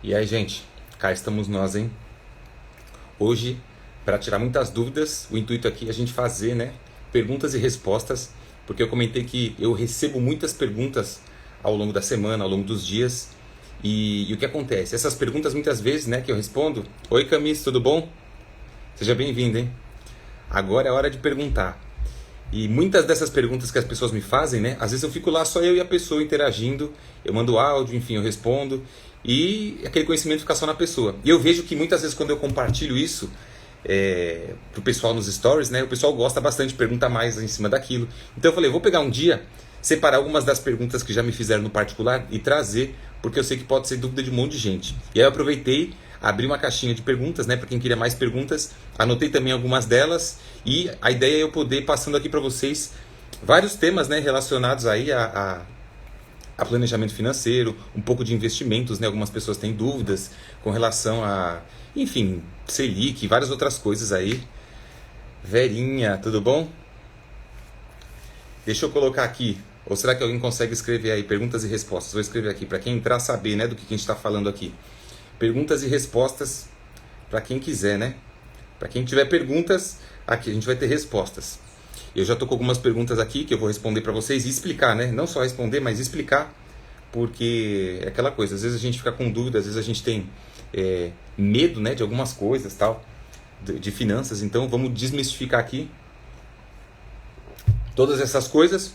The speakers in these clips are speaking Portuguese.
E aí, gente, cá estamos nós, hein? Hoje, para tirar muitas dúvidas, o intuito aqui é a gente fazer, né, perguntas e respostas, porque eu comentei que eu recebo muitas perguntas ao longo da semana, ao longo dos dias, e o que acontece? Essas perguntas muitas vezes, né, que eu respondo: Oi, Camis, tudo bom? Seja bem-vindo, hein? Agora é hora de perguntar. E muitas dessas perguntas que as pessoas me fazem, né? Às vezes eu fico lá só eu e a pessoa interagindo, eu mando áudio, enfim, eu respondo, e aquele conhecimento fica só na pessoa. E eu vejo que muitas vezes quando eu compartilho isso pro pessoal nos stories, né? O pessoal gosta bastante, pergunta mais em cima daquilo. Então eu falei, vou pegar um dia, separar algumas das perguntas que já me fizeram no particular e trazer, porque eu sei que pode ser dúvida de um monte de gente. E aí eu aproveitei, abri uma caixinha de perguntas, né, para quem queria mais perguntas, anotei também algumas delas e a ideia é eu poder ir passando aqui para vocês vários temas, né, relacionados aí a planejamento financeiro, um pouco de investimentos, né, algumas pessoas têm dúvidas com relação a, enfim, Selic, várias outras coisas aí. Verinha, tudo bom? Deixa eu colocar aqui, ou será que alguém consegue escrever aí perguntas e respostas? Vou escrever aqui para quem entrar saber, né, do que a gente está falando aqui. Perguntas e respostas para quem quiser, né? Para quem tiver perguntas, aqui a gente vai ter respostas. Eu já estou com algumas perguntas aqui que eu vou responder para vocês e explicar, né? Não só responder, mas explicar, porque é aquela coisa, às vezes a gente fica com dúvida, às vezes a gente tem medo, né, de algumas coisas, tal, de finanças. Então vamos desmistificar aqui todas essas coisas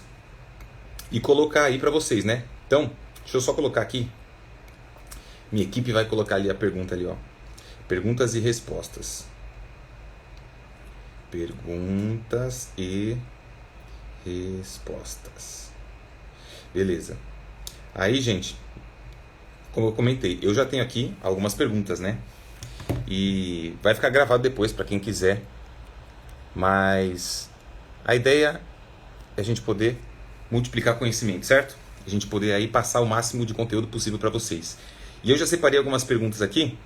e colocar aí para vocês, né? Então, deixa eu só colocar aqui. Minha equipe vai colocar ali a pergunta ali, ó. Perguntas e respostas. Perguntas e respostas. Beleza. Aí, gente, como eu comentei, eu já tenho aqui algumas perguntas, né? E vai ficar gravado depois para quem quiser. Mas a ideia é a gente poder multiplicar conhecimento, certo? A gente poder aí passar o máximo de conteúdo possível para vocês. E eu já separei algumas perguntas aqui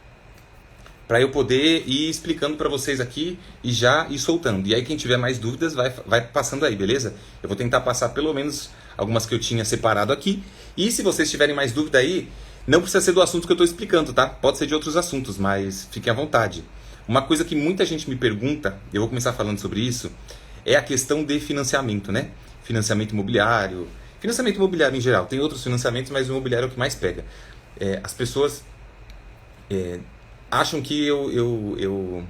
para eu poder ir explicando para vocês aqui e já ir soltando. E aí quem tiver mais dúvidas vai passando aí, beleza? Eu vou tentar passar pelo menos algumas que eu tinha separado aqui. E se vocês tiverem mais dúvida aí, não precisa ser do assunto que eu estou explicando, tá? Pode ser de outros assuntos, mas fiquem à vontade. Uma coisa que muita gente me pergunta, eu vou começar falando sobre isso, é a questão de financiamento, né? Financiamento imobiliário em geral. Tem outros financiamentos, mas o imobiliário é o que mais pega. As pessoas acham que eu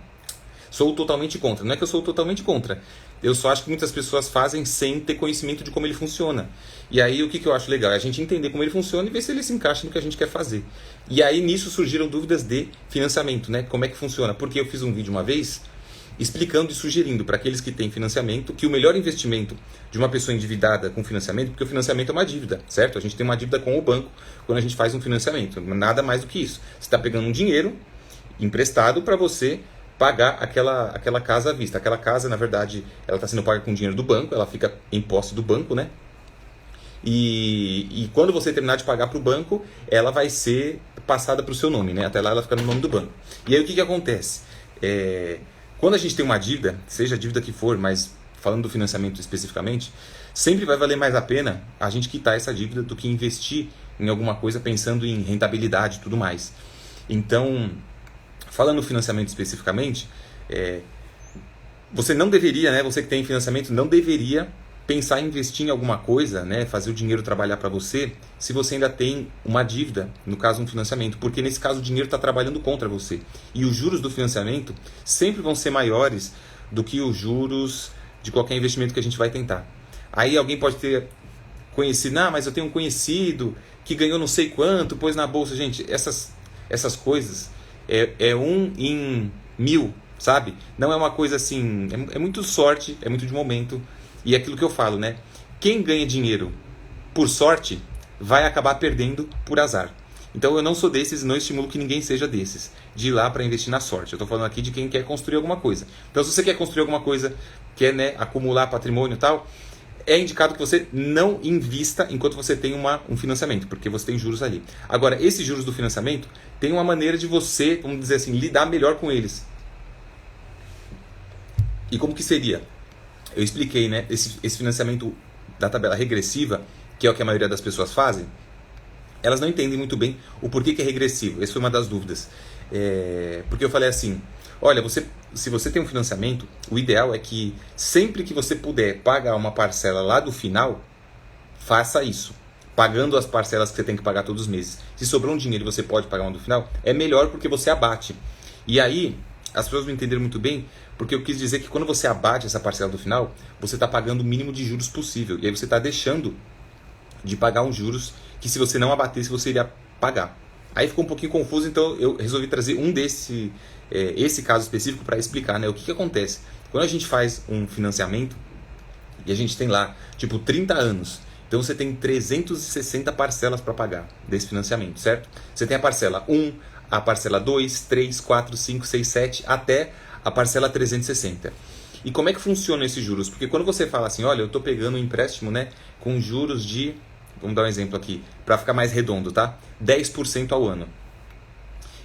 sou totalmente contra. Não é que eu sou totalmente contra. Eu só acho que muitas pessoas fazem sem ter conhecimento de como ele funciona. E aí o que eu acho legal é a gente entender como ele funciona e ver se ele se encaixa no que a gente quer fazer. E aí nisso surgiram dúvidas de financiamento, né? Como é que funciona? Porque eu fiz um vídeo uma vez explicando e sugerindo para aqueles que têm financiamento que o melhor investimento de uma pessoa endividada com financiamento, porque o financiamento é uma dívida, certo? A gente tem uma dívida com o banco quando a gente faz um financiamento, nada mais do que isso. Você está pegando um dinheiro emprestado para você pagar aquela casa à vista. Aquela casa, na verdade, ela está sendo paga com dinheiro do banco, ela fica em posse do banco, né? E quando você terminar de pagar para o banco, ela vai ser passada para o seu nome, né? Até lá ela fica no nome do banco. E aí o que acontece? Quando a gente tem uma dívida, seja a dívida que for, mas falando do financiamento especificamente, sempre vai valer mais a pena a gente quitar essa dívida do que investir em alguma coisa pensando em rentabilidade e tudo mais. Então, falando do financiamento especificamente, você não deveria, né, você que tem financiamento, não deveria pensar em investir em alguma coisa, né, fazer o dinheiro trabalhar para você, se você ainda tem uma dívida, no caso um financiamento, porque nesse caso o dinheiro está trabalhando contra você. E os juros do financiamento sempre vão ser maiores do que os juros de qualquer investimento que a gente vai tentar. Aí alguém pode ter conhecido, mas eu tenho um conhecido que ganhou não sei quanto, pôs na bolsa. Gente, essas coisas é um em 1000, sabe? Não é uma coisa assim, é muito sorte, é muito de momento. E é aquilo que eu falo, né? Quem ganha dinheiro por sorte vai acabar perdendo por azar. Então eu não sou desses e não estimulo que ninguém seja desses, de ir lá para investir na sorte. Eu estou falando aqui de quem quer construir alguma coisa. Então se você quer construir alguma coisa, quer, né, acumular patrimônio e tal, é indicado que você não invista enquanto você tem um financiamento, porque você tem juros ali. Agora, esses juros do financiamento tem uma maneira de você, vamos dizer assim, lidar melhor com eles. E como que seria? Eu expliquei, né, esse financiamento da tabela regressiva, que é o que a maioria das pessoas fazem. elas não entendem muito bem o porquê que é regressivo. Essa foi uma das dúvidas. Porque eu falei assim, olha, se você tem um financiamento, o ideal é que sempre que você puder pagar uma parcela lá do final, faça isso, pagando as parcelas que você tem que pagar todos os meses. Se sobrou um dinheiro e você pode pagar uma do final, é melhor porque você abate. E aí, as pessoas não entenderam muito bem, porque eu quis dizer que quando você abate essa parcela do final, você está pagando o mínimo de juros possível. E aí você está deixando de pagar uns juros que, se você não abatesse, você iria pagar. Aí ficou um pouquinho confuso, então eu resolvi trazer esse caso específico para explicar, né, o que acontece. Quando a gente faz um financiamento e a gente tem lá, tipo, 30 anos, então você tem 360 parcelas para pagar desse financiamento, certo? Você tem a parcela 1, a parcela 2, 3, 4, 5, 6, 7, até a parcela 360. E como é que funciona esses juros? Porque quando você fala assim, olha, eu estou pegando um empréstimo, né, com juros de, vamos dar um exemplo aqui, para ficar mais redondo, tá? 10% ao ano.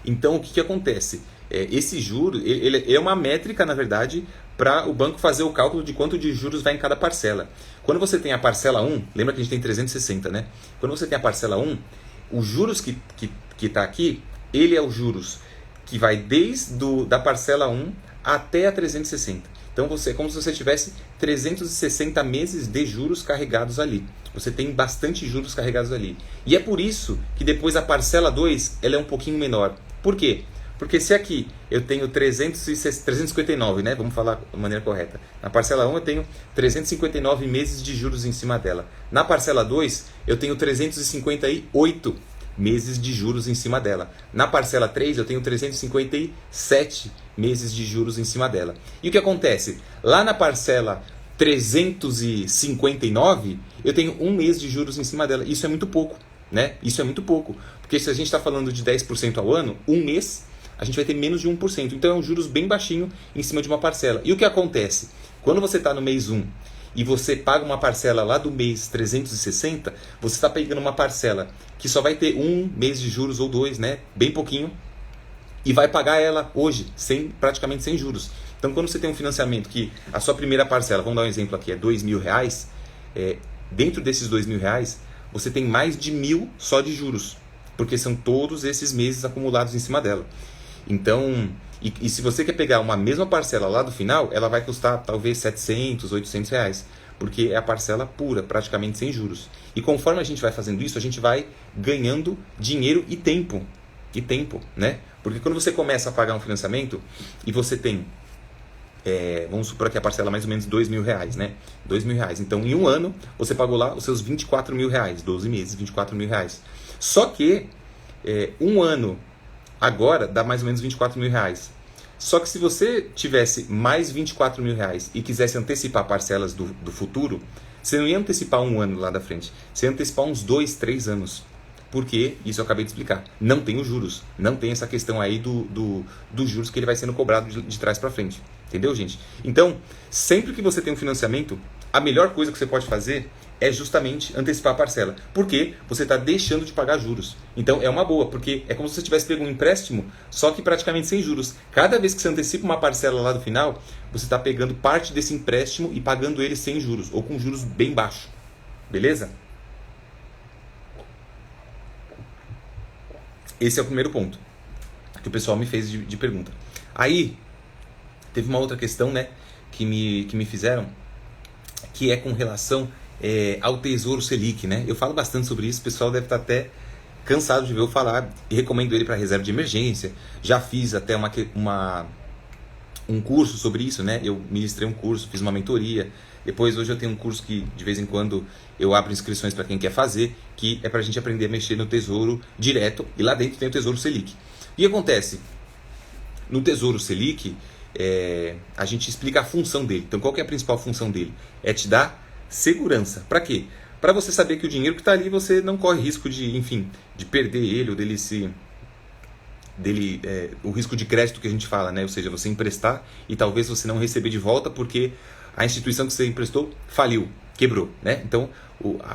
Então, o que acontece? Esse juro, ele é uma métrica, na verdade, para o banco fazer o cálculo de quanto de juros vai em cada parcela. Quando você tem a parcela 1, lembra que a gente tem 360, né? Quando você tem a parcela 1, os juros que está aqui, ele é os juros que vai da parcela 1 até a 360. Então, é como se você tivesse 360 meses de juros carregados ali. Você tem bastante juros carregados ali. E é por isso que depois a parcela 2 ela é um pouquinho menor. Por quê? Porque se aqui eu tenho 359, né? Vamos falar da maneira correta. Na parcela 1 eu tenho 359 meses de juros em cima dela. Na parcela 2 eu tenho 358 meses de juros em cima dela. Na parcela 3 eu tenho 357 meses de juros em cima dela. E o que acontece? Lá na parcela 359 eu tenho um mês de juros em cima dela. Isso é muito pouco, né? Isso é muito pouco. Porque se a gente está falando de 10% ao ano, um mês a gente vai ter menos de 1%. Então é um juros bem baixinho em cima de uma parcela. E o que acontece? Quando você está no mês 1 e você paga uma parcela lá do mês 360, você está pegando uma parcela que só vai ter um mês de juros ou dois, né? Bem pouquinho. E vai pagar ela hoje, praticamente sem juros. Então, quando você tem um financiamento que a sua primeira parcela, vamos dar um exemplo aqui, é R$2.000, dentro desses R$2.000, você tem mais de 1.000 só de juros, porque são todos esses meses acumulados em cima dela. Então, e se você quer pegar uma mesma parcela lá do final, ela vai custar talvez R$700, R$800, porque é a parcela pura, praticamente sem juros. E conforme a gente vai fazendo isso, a gente vai ganhando dinheiro e tempo, né? Porque quando você começa a pagar um financiamento e você tem, vamos supor que a parcela é mais ou menos R$2.000, né? R$2.000. Então, em um ano, você pagou lá os seus R$24.000, 12 meses, R$24.000. Só que um ano agora dá mais ou menos R$24.000. Só que se você tivesse mais R$24.000 e quisesse antecipar parcelas do futuro, você não ia antecipar um ano lá da frente. Você ia antecipar uns 2, 3 anos. Porque, isso eu acabei de explicar, não tem os juros. Não tem essa questão aí dos juros que ele vai sendo cobrado de trás para frente. Entendeu, gente? Então, sempre que você tem um financiamento, a melhor coisa que você pode fazer é justamente antecipar a parcela. Porque você está deixando de pagar juros. Então, é uma boa, porque é como se você tivesse pego um empréstimo, só que praticamente sem juros. Cada vez que você antecipa uma parcela lá do final, você está pegando parte desse empréstimo e pagando ele sem juros, ou com juros bem baixos. Beleza? Esse é o primeiro ponto que o pessoal me fez de pergunta. Aí, teve uma outra questão, né, que me fizeram, que é com relação ao Tesouro Selic, né? Eu falo bastante sobre isso, o pessoal deve estar até cansado de ver eu falar, e recomendo ele para reserva de emergência. Já fiz até um curso sobre isso, né? Eu ministrei um curso, fiz uma mentoria. Depois, hoje eu tenho um curso que, de vez em quando, eu abro inscrições para quem quer fazer, que é para a gente aprender a mexer no Tesouro direto, e lá dentro tem o Tesouro Selic. E o que acontece? No Tesouro Selic, a gente explica a função dele. Então, qual que é a principal função dele? É te dar segurança. Para quê? Para você saber que o dinheiro que está ali, você não corre risco de perder ele, ou o risco de crédito que a gente fala, né? Ou seja, você emprestar e talvez você não receber de volta porque a instituição que você emprestou faliu, quebrou, né? Então,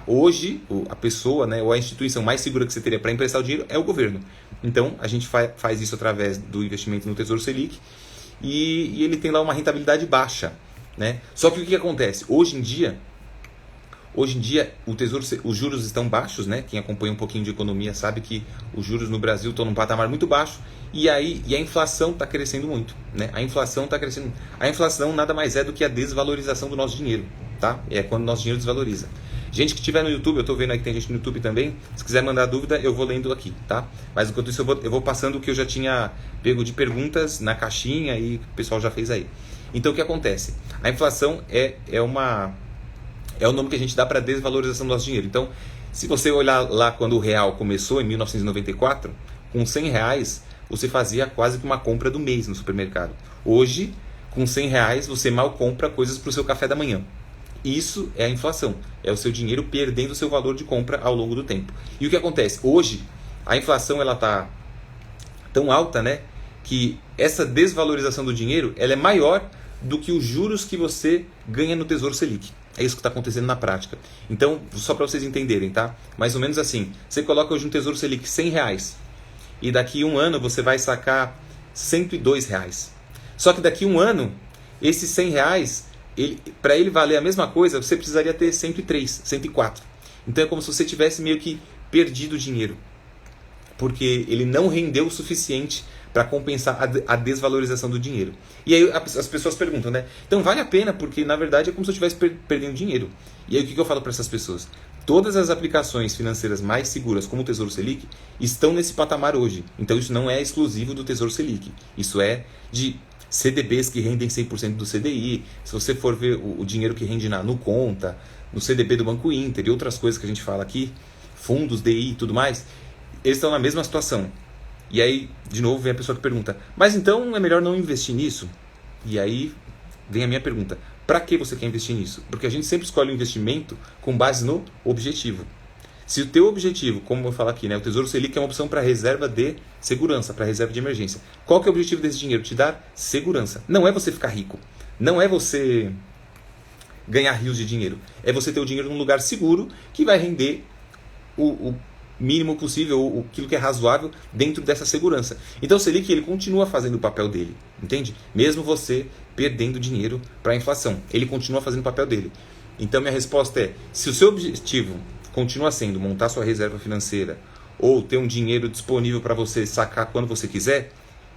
hoje, a pessoa, né, ou a instituição mais segura que você teria para emprestar o dinheiro é o governo. Então, a gente faz isso através do investimento no Tesouro Selic e ele tem lá uma rentabilidade baixa, né? Só que o que acontece? Hoje em dia, Hoje em dia, os juros estão baixos, né? Quem acompanha um pouquinho de economia sabe que os juros no Brasil estão num patamar muito baixo e a inflação está crescendo muito, né? A inflação está crescendo. A inflação nada mais é do que a desvalorização do nosso dinheiro, tá? É quando o nosso dinheiro desvaloriza. Gente que estiver no YouTube, eu estou vendo aí que tem gente no YouTube também. Se quiser mandar dúvida, eu vou lendo aqui, tá? Mas enquanto isso, eu vou passando o que eu já tinha pego de perguntas na caixinha e o pessoal já fez aí. Então, o que acontece? A inflação é o nome que a gente dá para a desvalorização do nosso dinheiro. Então, se você olhar lá quando o real começou, em 1994, com R$100, você fazia quase que uma compra do mês no supermercado. Hoje, com R$100, você mal compra coisas para o seu café da manhã. Isso é a inflação. É o seu dinheiro perdendo o seu valor de compra ao longo do tempo. E o que acontece? Hoje, a inflação está tão alta, né, que essa desvalorização do dinheiro ela é maior do que os juros que você ganha no Tesouro Selic. É isso que está acontecendo na prática. Então, só para vocês entenderem, tá? Mais ou menos assim. Você coloca hoje no Tesouro Selic R$100 e daqui a um ano você vai sacar R$102. Só que daqui a um ano, esses R$100, para ele valer a mesma coisa, você precisaria ter 103, 104. Então é como se você tivesse meio que perdido o dinheiro. Porque ele não rendeu o suficiente para compensar a desvalorização do dinheiro. E aí as pessoas perguntam, né? Então vale a pena, porque na verdade é como se eu estivesse perdendo dinheiro. E aí o que eu falo para essas pessoas? Todas as aplicações financeiras mais seguras, como o Tesouro Selic, estão nesse patamar hoje. Então isso não é exclusivo do Tesouro Selic. Isso é de CDBs que rendem 100% do CDI. Se você for ver o dinheiro que rende no Conta, no CDB do Banco Inter e outras coisas que a gente fala aqui, fundos, DI e tudo mais, eles estão na mesma situação. E aí, de novo, vem a pessoa que pergunta, mas então é melhor não investir nisso? E aí vem a minha pergunta, para que você quer investir nisso? Porque a gente sempre escolhe o investimento com base no objetivo. Se o teu objetivo, como eu vou falar aqui, né, o Tesouro Selic é uma opção para reserva de segurança, para reserva de emergência. Qual que é o objetivo desse dinheiro? Te dar segurança. Não é você ficar rico. Não é você ganhar rios de dinheiro. É você ter o dinheiro num lugar seguro que vai render o mínimo possível, aquilo que é razoável dentro dessa segurança. Então o Selic ele continua fazendo o papel dele, entende? Mesmo você perdendo dinheiro para a inflação, ele continua fazendo o papel dele. Então minha resposta é, se o seu objetivo continua sendo montar sua reserva financeira ou ter um dinheiro disponível para você sacar quando você quiser,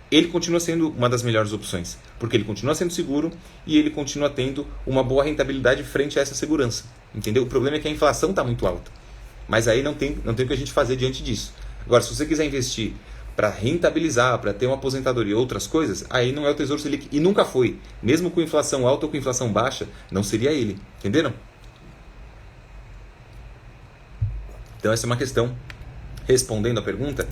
ele continua sendo uma das melhores opções, porque ele continua sendo seguro e ele continua tendo uma boa rentabilidade frente a essa segurança, entendeu? O problema é que a inflação está muito alta. Mas aí não tem o que a gente fazer diante disso. Agora, se você quiser investir para rentabilizar, para ter uma aposentadoria e outras coisas, aí não é o Tesouro Selic. E nunca foi. Mesmo com inflação alta ou com inflação baixa, não seria ele. Entenderam? Então essa é uma questão. Respondendo a pergunta,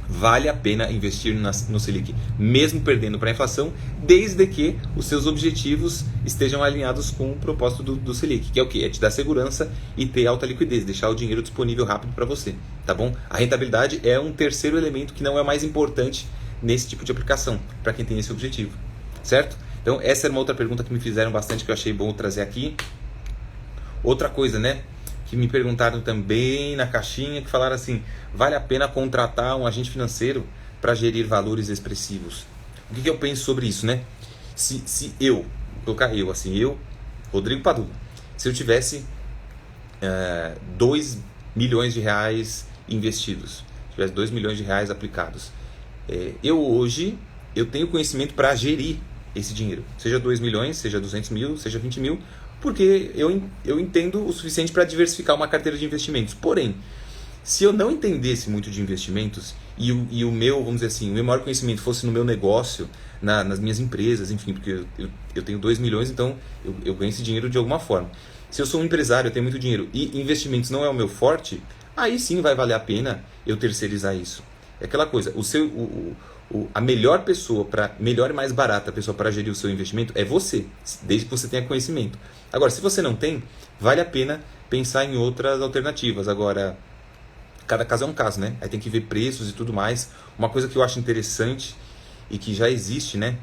vale a pena investir no Selic, mesmo perdendo para a inflação, desde que os seus objetivos estejam alinhados com o propósito do Selic, que é o quê? É te dar segurança e ter alta liquidez, deixar o dinheiro disponível rápido para você, tá bom? A rentabilidade é um terceiro elemento que não é o mais importante nesse tipo de aplicação, para quem tem esse objetivo, certo? Então essa era uma outra pergunta que me fizeram bastante, que eu achei bom trazer aqui. Outra coisa, né? Que me perguntaram também na caixinha, que falaram assim, vale a pena contratar um agente financeiro para gerir valores expressivos? O que eu penso sobre isso, né? Se eu, vou colocar eu, Rodrigo Padula, se eu tivesse 2 milhões de reais investidos, tivesse 2 milhões de reais aplicados, hoje eu tenho conhecimento para gerir esse dinheiro, seja 2 milhões, seja 200 mil, seja 20 mil, porque eu entendo o suficiente para diversificar uma carteira de investimentos. Porém, se eu não entendesse muito de investimentos e o meu, vamos dizer assim, o meu maior conhecimento fosse no meu negócio, nas minhas empresas, enfim, porque eu tenho 2 milhões, então eu ganho esse dinheiro de alguma forma. Se eu sou um empresário, eu tenho muito dinheiro e investimentos não é o meu forte, aí sim vai valer a pena eu terceirizar isso. É aquela coisa, a melhor pessoa, melhor e mais barata pessoa para gerir o seu investimento é você, desde que você tenha conhecimento. Agora, se você não tem, vale a pena pensar em outras alternativas. Agora, cada caso é um caso, né? Aí tem que ver preços e tudo mais. Uma coisa que eu acho interessante e que já existe, né?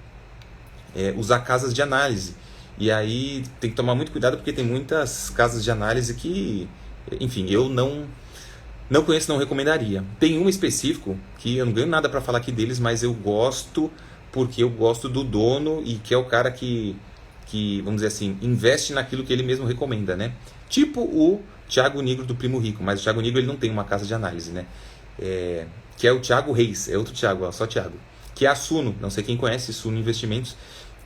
É usar casas de análise. E aí tem que tomar muito cuidado porque tem muitas casas de análise que, enfim, eu não conheço, não recomendaria. Tem um específico que eu não ganho nada para falar aqui deles, mas eu gosto porque eu gosto do dono e que é o cara que vamos dizer assim, investe naquilo que ele mesmo recomenda, né? Tipo o Thiago Nigro do Primo Rico, mas o Thiago Nigro ele não tem uma casa de análise, né? Que é o Thiago Reis, é outro Thiago, ó, só Thiago. Que é a Suno, não sei quem conhece, Suno Investimentos.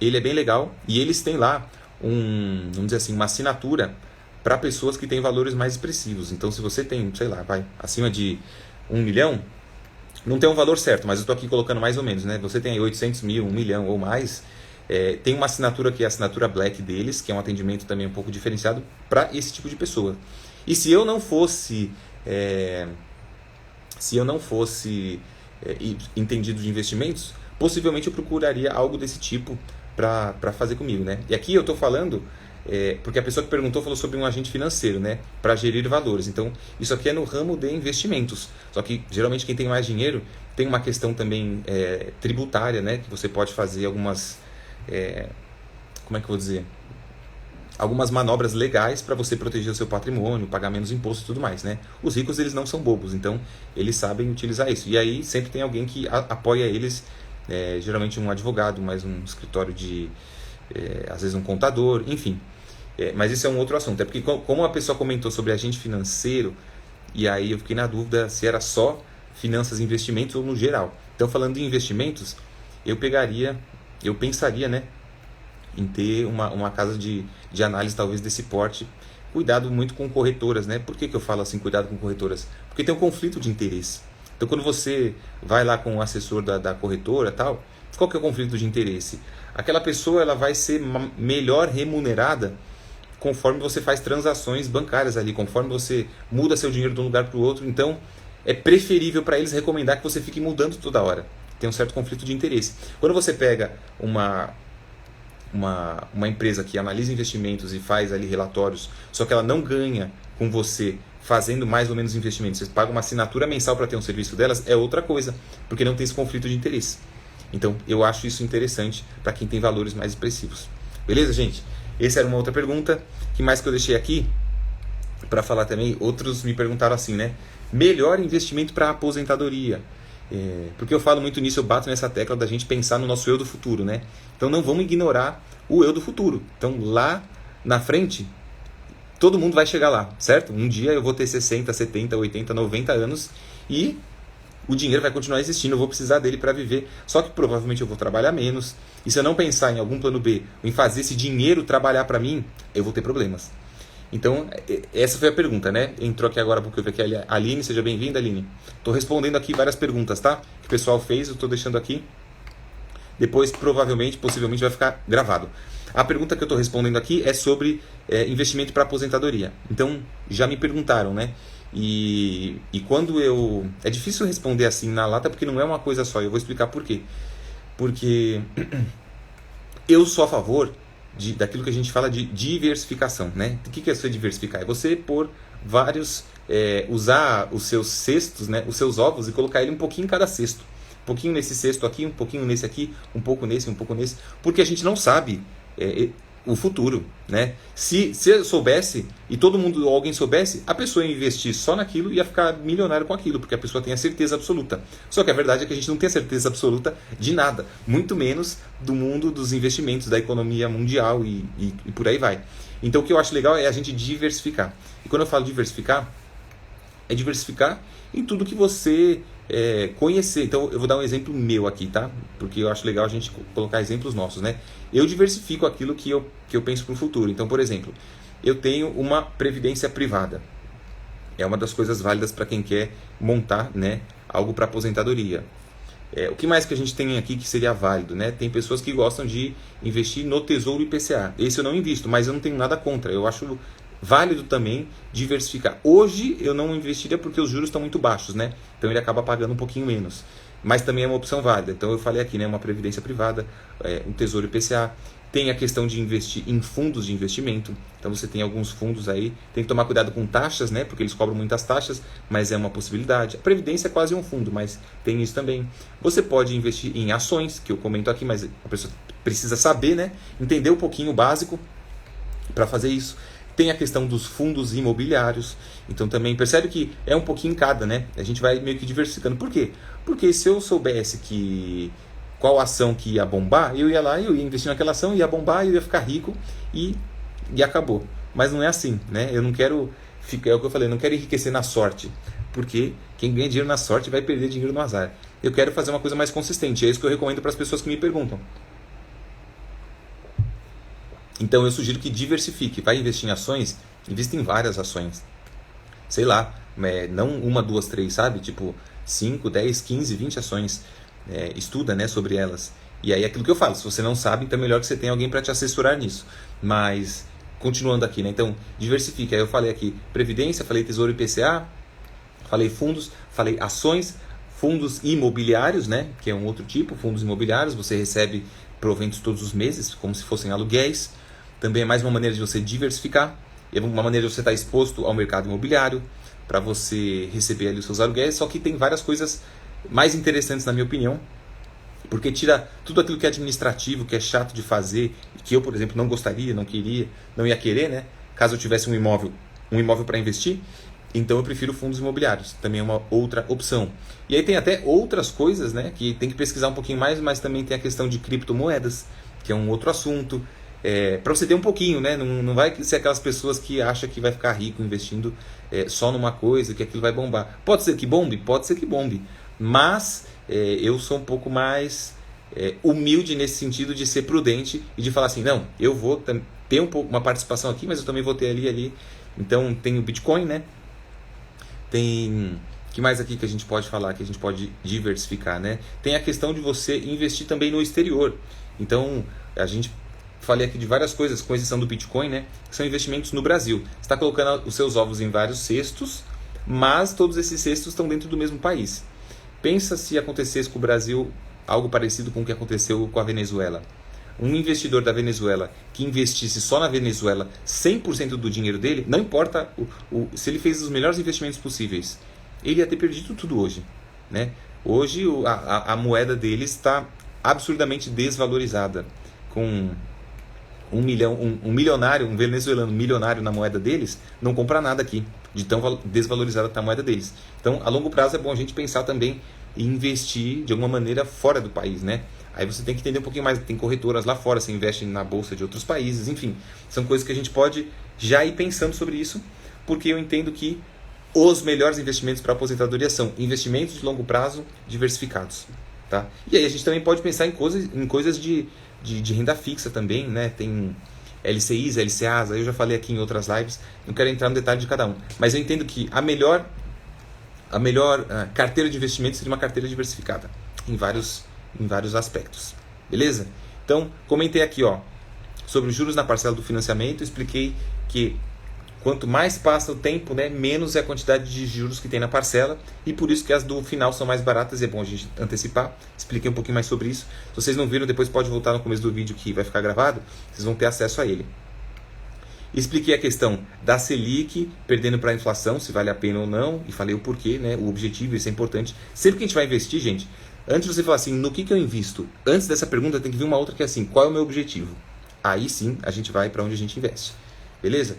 Ele é bem legal e eles têm lá vamos dizer assim, uma assinatura para pessoas que têm valores mais expressivos. Então, se você tem, sei lá, acima de 1 milhão, não tem um valor certo, mas eu estou aqui colocando mais ou menos, né? Você tem aí 800 mil, 1 milhão ou mais, tem uma assinatura que é a assinatura Black deles, que é um atendimento também um pouco diferenciado para esse tipo de pessoa. E se eu não fosse entendido de investimentos, possivelmente eu procuraria algo desse tipo para fazer comigo, né? E aqui eu estou falando porque a pessoa que perguntou falou sobre um agente financeiro, né? Para gerir valores. Então, isso aqui é no ramo de investimentos. Só que, geralmente, quem tem mais dinheiro tem uma questão também tributária, né? Que você pode fazer algumas... como é que eu vou dizer? Algumas manobras legais para você proteger o seu patrimônio, pagar menos imposto e tudo mais, né? Os ricos, eles não são bobos, então eles sabem utilizar isso. E aí sempre tem alguém que apoia eles, geralmente um advogado, mais um escritório de... às vezes um contador, enfim. Mas isso é um outro assunto. É porque como a pessoa comentou sobre agente financeiro, e aí eu fiquei na dúvida se era só finanças e investimentos ou no geral. Então, falando em investimentos, eu pensaria, né, em ter uma casa de análise talvez desse porte. Cuidado muito com corretoras, né? Por que eu falo assim, cuidado com corretoras? Porque tem um conflito de interesse. Então, quando você vai lá com o assessor da corretora tal, qual que é o conflito de interesse? Aquela pessoa ela vai ser melhor remunerada conforme você faz transações bancárias ali, conforme você muda seu dinheiro de um lugar para o outro. Então, é preferível para eles recomendar que você fique mudando toda hora. Tem um certo conflito de interesse. Quando você pega uma empresa que analisa investimentos e faz ali relatórios, só que ela não ganha com você fazendo mais ou menos investimentos, você paga uma assinatura mensal para ter um serviço delas, é outra coisa, porque não tem esse conflito de interesse. Então, eu acho isso interessante para quem tem valores mais expressivos. Beleza, gente? Essa era uma outra pergunta. O que mais que eu deixei aqui para falar também? Outros me perguntaram assim, né? Melhor investimento para aposentadoria. Porque eu falo muito nisso, eu bato nessa tecla da gente pensar no nosso eu do futuro, né? Então, não vamos ignorar o eu do futuro. Então, lá na frente, todo mundo vai chegar lá, certo? Um dia eu vou ter 60, 70, 80, 90 anos e o dinheiro vai continuar existindo, eu vou precisar dele para viver, só que provavelmente eu vou trabalhar menos, e se eu não pensar em algum plano B, em fazer esse dinheiro trabalhar para mim, eu vou ter problemas. Então, essa foi a pergunta, né? Entrou aqui agora porque eu vi aqui a Aline, seja bem-vinda, Aline. Estou respondendo aqui várias perguntas, tá? Que o pessoal fez, eu estou deixando aqui. Depois, possivelmente vai ficar gravado. A pergunta que eu estou respondendo aqui é sobre investimento para aposentadoria. Então, já me perguntaram, né? E quando eu... É difícil responder assim na lata porque não é uma coisa só. Eu vou explicar por quê. Porque eu sou a favor daquilo que a gente fala de diversificação, né? O que é você diversificar? É você pôr vários... usar os seus cestos, né? Os seus ovos e colocar ele um pouquinho em cada cesto. Um pouquinho nesse cesto aqui, um pouquinho nesse aqui, um pouco nesse, um pouco nesse. Porque a gente não sabe... o futuro, né? Se eu soubesse e todo mundo ou alguém soubesse, a pessoa ia investir só naquilo e ia ficar milionário com aquilo, porque a pessoa tem a certeza absoluta. Só que a verdade é que a gente não tem a certeza absoluta de nada, muito menos do mundo dos investimentos, da economia mundial e por aí vai. Então o que eu acho legal é a gente diversificar. E quando eu falo diversificar, é diversificar em tudo que você conhecer. Então eu vou dar um exemplo meu aqui, tá? Porque eu acho legal a gente colocar exemplos nossos, né? Eu diversifico aquilo que eu penso para o futuro. Então, por exemplo, eu tenho uma previdência privada. É uma das coisas válidas para quem quer montar, né, algo para aposentadoria. O que mais que a gente tem aqui que seria válido, né? Tem pessoas que gostam de investir no Tesouro IPCA. Esse eu não invisto, mas eu não tenho nada contra. Eu acho válido também diversificar. Hoje eu não investiria porque os juros estão muito baixos, né? Então ele acaba pagando um pouquinho menos. Mas também é uma opção válida. Então eu falei aqui, né? Uma previdência privada, um Tesouro IPCA. Tem a questão de investir em fundos de investimento. Então você tem alguns fundos aí. Tem que tomar cuidado com taxas, né? Porque eles cobram muitas taxas, mas é uma possibilidade. A previdência é quase um fundo, mas tem isso também. Você pode investir em ações, que eu comento aqui, mas a pessoa precisa saber, né? Entender um pouquinho o básico para fazer isso. Tem a questão dos fundos imobiliários. Então também percebe que é um pouquinho em cada, né? A gente vai meio que diversificando. Por quê? Porque se eu soubesse que qual ação que ia bombar, eu ia lá, eu ia investir naquela ação, ia bombar, eu ia ficar rico e acabou. Mas não é assim, né? Eu não quero ficar, é o que eu falei, eu não quero enriquecer na sorte, porque quem ganha dinheiro na sorte vai perder dinheiro no azar. Eu quero fazer uma coisa mais consistente, é isso que eu recomendo para as pessoas que me perguntam. Então eu sugiro que diversifique, vai investir em ações, invista em várias ações. Sei lá, não uma, duas, três, sabe? Tipo 5, 10, 15, 20 ações. Estuda, né, sobre elas. E aí aquilo que eu falo, se você não sabe, então é melhor que você tenha alguém para te assessorar nisso. Mas, continuando aqui, né? Então, diversifique. Aí eu falei aqui Previdência, falei Tesouro IPCA, falei fundos, falei ações, fundos imobiliários, né? Que é um outro tipo, fundos imobiliários, você recebe proventos todos os meses, como se fossem aluguéis. Também é mais uma maneira de você diversificar, é uma maneira de você estar exposto ao mercado imobiliário, para você receber ali os seus aluguéis, só que tem várias coisas mais interessantes na minha opinião, porque tira tudo aquilo que é administrativo, que é chato de fazer, que eu, por exemplo, não gostaria, não queria, não ia querer, né? Caso eu tivesse um imóvel para investir, então eu prefiro fundos imobiliários, também é uma outra opção. E aí tem até outras coisas, né, que tem que pesquisar um pouquinho mais, mas também tem a questão de criptomoedas, que é um outro assunto, para você ter um pouquinho, né? Não vai ser aquelas pessoas que acham que vai ficar rico investindo só numa coisa, que aquilo vai bombar. Pode ser que bombe? Pode ser que bombe. Mas eu sou um pouco mais humilde nesse sentido de ser prudente e de falar assim, não, eu vou ter uma participação aqui, mas eu também vou ter ali. Então tem o Bitcoin, né? Tem... que mais aqui que a gente pode falar, que a gente pode diversificar, né? Tem a questão de você investir também no exterior. Então, falei aqui de várias coisas, com exceção do Bitcoin, né? Que são investimentos no Brasil. Você está colocando os seus ovos em vários cestos, mas todos esses cestos estão dentro do mesmo país. Pensa se acontecesse com o Brasil algo parecido com o que aconteceu com a Venezuela. Um investidor da Venezuela que investisse só na Venezuela 100% do dinheiro dele, não importa se ele fez os melhores investimentos possíveis, ele ia ter perdido tudo hoje, né? Hoje a moeda dele está absurdamente desvalorizada. Com um milionário, um venezuelano milionário na moeda deles, não compra nada aqui, de tão desvalorizada está a moeda deles. Então, a longo prazo é bom a gente pensar também em investir de alguma maneira fora do país, né? Aí você tem que entender um pouquinho mais, tem corretoras lá fora, você investe na bolsa de outros países, enfim. São coisas que a gente pode já ir pensando sobre isso, porque eu entendo que os melhores investimentos para a aposentadoria são investimentos de longo prazo diversificados, tá? E aí a gente também pode pensar em coisas de renda fixa também, né? Tem LCIs, LCAs, aí eu já falei aqui em outras lives, não quero entrar no detalhe de cada um. Mas eu entendo que a melhor carteira de investimento seria uma carteira diversificada, em vários aspectos. Beleza? Então, comentei aqui sobre os juros na parcela do financiamento, expliquei que quanto mais passa o tempo, né, menos é a quantidade de juros que tem na parcela, e por isso que as do final são mais baratas, e é bom a gente antecipar. Expliquei um pouquinho mais sobre isso. Se vocês não viram, depois pode voltar no começo do vídeo que vai ficar gravado, vocês vão ter acesso a ele. Expliquei a questão da Selic perdendo para a inflação, se vale a pena ou não, e falei o porquê, né, o objetivo, isso é importante. Sempre que a gente vai investir, gente, antes de você falar assim, no que eu invisto? Antes dessa pergunta tem que vir uma outra que é assim, qual é o meu objetivo? Aí sim, a gente vai para onde a gente investe. Beleza?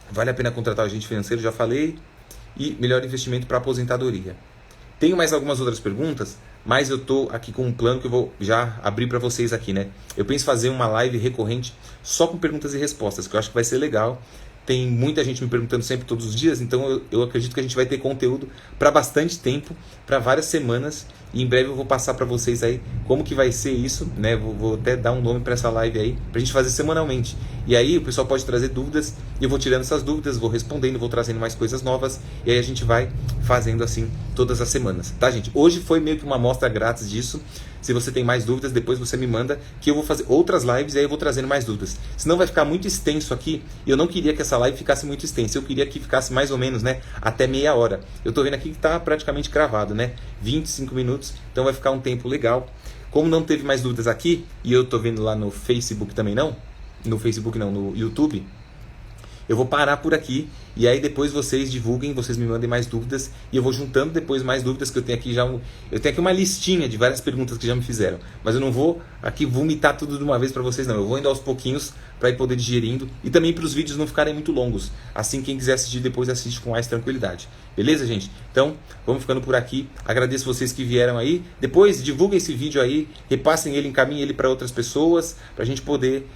Vale a pena contratar o agente financeiro, já falei. E melhor investimento para aposentadoria. Tenho mais algumas outras perguntas, mas eu estou aqui com um plano que eu vou já abrir para vocês aqui, né? Eu penso fazer uma live recorrente só com perguntas e respostas, que eu acho que vai ser legal. Tem muita gente me perguntando sempre, todos os dias, então eu acredito que a gente vai ter conteúdo para bastante tempo, para várias semanas, e em breve eu vou passar para vocês aí como que vai ser isso, né? Vou até dar um nome para essa live aí, para a gente fazer semanalmente. E aí o pessoal pode trazer dúvidas, e eu vou tirando essas dúvidas, vou respondendo, vou trazendo mais coisas novas, e aí a gente vai fazendo assim todas as semanas, tá, gente? Hoje foi meio que uma amostra grátis disso. Se você tem mais dúvidas, depois você me manda, que eu vou fazer outras lives e aí eu vou trazendo mais dúvidas. Senão vai ficar muito extenso aqui, e eu não queria que essa live ficasse muito extensa, eu queria que ficasse mais ou menos, né, até meia hora. Eu tô vendo aqui que tá praticamente cravado, né, 25 minutos, então vai ficar um tempo legal. Como não teve mais dúvidas aqui, e eu tô vendo lá no Facebook também não, no YouTube, eu vou parar por aqui e aí depois vocês divulguem, vocês me mandem mais dúvidas e eu vou juntando depois mais dúvidas que eu tenho aqui já. Eu tenho aqui uma listinha de várias perguntas que já me fizeram, mas eu não vou aqui vomitar tudo de uma vez para vocês não. Eu vou indo aos pouquinhos para ir poder digerindo e também para os vídeos não ficarem muito longos. Assim quem quiser assistir depois assiste com mais tranquilidade. Beleza, gente? Então, vamos ficando por aqui. Agradeço vocês que vieram aí. Depois divulguem esse vídeo aí, repassem ele, encaminhem ele para outras pessoas, para a gente poder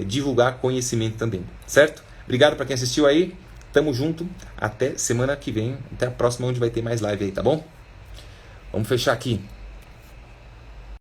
divulgar conhecimento também, certo? Obrigado para quem assistiu aí. Tamo junto. Até semana que vem. Até a próxima, onde vai ter mais live aí, tá bom? Vamos fechar aqui.